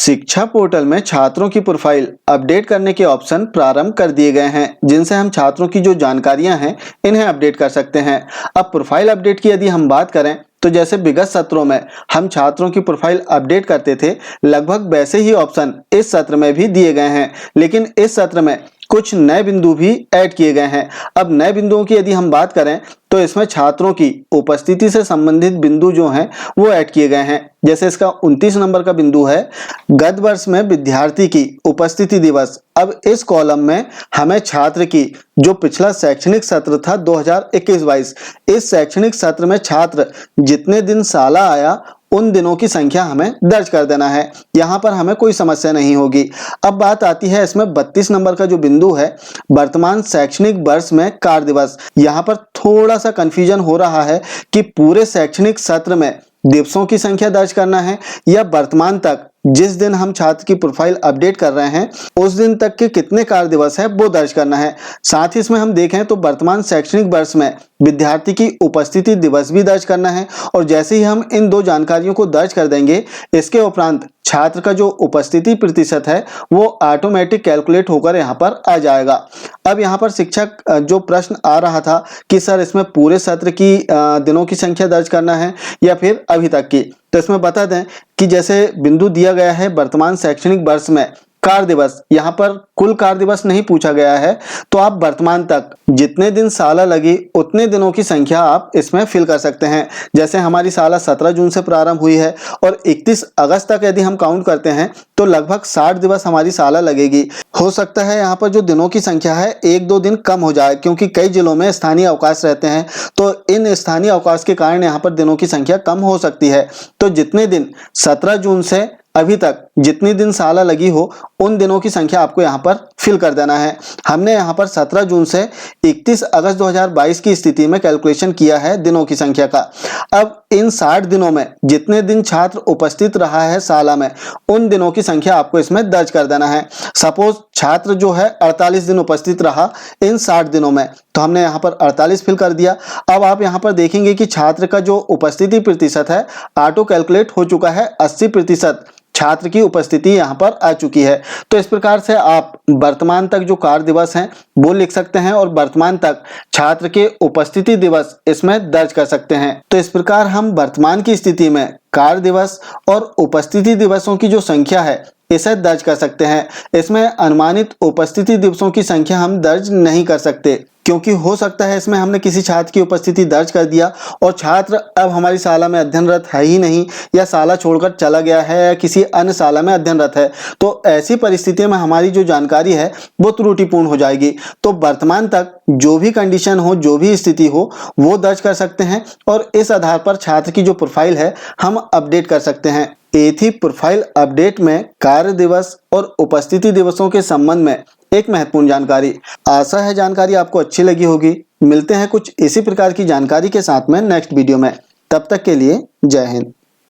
शिक्षा पोर्टल में छात्रों की प्रोफाइल अपडेट करने के ऑप्शन प्रारंभ कर दिए गए हैं, जिनसे हम छात्रों की जो जानकारियां हैं इन्हें अपडेट कर सकते हैं। अब प्रोफाइल अपडेट की यदि हम बात करें तो जैसे विगत सत्रों में हम छात्रों की प्रोफाइल अपडेट करते थे, लगभग वैसे ही ऑप्शन इस सत्र में भी दिए गए हैं, लेकिन इस सत्र में कुछ नए बिंदु भी ऐड किए गए हैं। अब नए बिंदुओं की यदि हम बात करें तो इसमें छात्रों की उपस्थिति से संबंधित बिंदु जो हैं वो ऐड किए गए हैं। जैसे इसका 29 नंबर का बिंदु है, गत वर्ष में विद्यार्थी की उपस्थिति दिवस। अब इस कॉलम में हमें छात्र की जो पिछला शैक्षणिक सत्र था 2021-22, इस शैक्षणिक सत्र में छात्र जितने दिन साला आया उन दिनों की संख्या हमें दर्ज कर देना है। यहाँ पर हमें कोई समस्या नहीं होगी। अब बात आती है इसमें 32 नंबर का जो बिंदु है, वर्तमान शैक्षणिक वर्ष में कार्य दिवस। यहाँ पर थोड़ा सा कंफ्यूजन हो रहा है कि पूरे शैक्षणिक सत्र में दिवसों की संख्या दर्ज करना है या वर्तमान तक जिस दिन हम छात्र की प्रोफाइल अपडेट कर रहे हैं उस दिन तक के कितने कार्य दिवस है वो दर्ज करना है। साथ ही इसमें हम देखें तो वर्तमान शैक्षणिक वर्ष में विद्यार्थी की उपस्थिति दिवस भी दर्ज करना है, और जैसे ही हम इन दो जानकारियों को दर्ज कर देंगे, इसके उपरांत छात्र का जो उपस्थिति प्रतिशत है वो ऑटोमेटिक कैलकुलेट होकर यहाँ पर आ जाएगा। अब यहाँ पर शिक्षक जो प्रश्न आ रहा था कि सर इसमें पूरे सत्र की दिनों की संख्या दर्ज करना है या फिर अभी तक की, तो इसमें बता दें कि जैसे बिंदु दिया गया है वर्तमान शैक्षणिक वर्ष में कार्य दिवस, यहाँ पर कुल कार्य दिवस नहीं पूछा गया है, तो आप वर्तमान तक जितने दिन साला लगी उतने दिनों की संख्या आप इसमें फिल कर सकते हैं। जैसे हमारी साला 17 जून से प्रारंभ हुई है और 31 अगस्त तक यदि हम काउंट करते हैं तो लगभग 60 दिवस हमारी साला लगेगी। हो सकता है यहाँ पर जो दिनों की संख्या है 1-2 दिन कम हो जाए, क्योंकि कई जिलों में स्थानीय अवकाश रहते हैं, तो इन स्थानीय अवकाश के कारण यहाँ पर दिनों की संख्या कम हो सकती है। तो जितने दिन 17 जून से अभी तक जितनी दिन साला लगी हो उन दिनों की संख्या आपको यहाँ पर फिल कर देना है। हमने यहाँ पर 17 जून से 31 अगस्त 2022 की स्थिति में कैलकुलेशन किया है दिनों की संख्या का। अब इन 60 दिनों में जितने दिन छात्र उपस्थित रहा है साला में, उन दिनों की संख्या आपको इसमें दर्ज कर देना है। सपोज छात्र जो है 48 दिन उपस्थित रहा इन 60 दिनों में, तो हमने यहाँ पर 48 फिल कर दिया। अब आप यहाँ पर देखेंगे कि छात्र का जो उपस्थिति प्रतिशत है ऑटो कैलकुलेट हो चुका है, 80% छात्र की उपस्थिति यहाँ पर आ चुकी है। तो इस प्रकार से आप वर्तमान तक जो कार्य दिवस हैं वो लिख सकते हैं और वर्तमान तक छात्र के उपस्थिति दिवस इसमें दर्ज कर सकते हैं। तो इस प्रकार हम वर्तमान की स्थिति में कार्य दिवस और उपस्थिति दिवसों की जो संख्या है इसे दर्ज कर सकते हैं। इसमें अनुमानित उपस्थिति दिवसों की संख्या हम दर्ज नहीं कर सकते, क्योंकि हो सकता है इसमें हमने किसी छात्र की उपस्थिति दर्ज कर दिया और छात्र अब हमारी शाला में अध्ययनरत है ही नहीं, या शाला छोड़कर चला गया है या किसी अन्य शाला में अध्ययनरत है, तो ऐसी परिस्थिति में हमारी जो जानकारी है वो त्रुटिपूर्ण हो जाएगी। तो वर्तमान तक जो भी कंडीशन हो, जो भी स्थिति हो, वो दर्ज कर सकते हैं और इस आधार पर छात्र की जो प्रोफाइल है हम अपडेट कर सकते हैं। ये थी प्रोफाइल अपडेट में कार्य दिवस और उपस्थिति दिवसों के संबंध में एक महत्वपूर्ण जानकारी। आशा है जानकारी आपको अच्छी लगी होगी। मिलते हैं कुछ इसी प्रकार की जानकारी के साथ में नेक्स्ट वीडियो में। तब तक के लिए जय हिंद।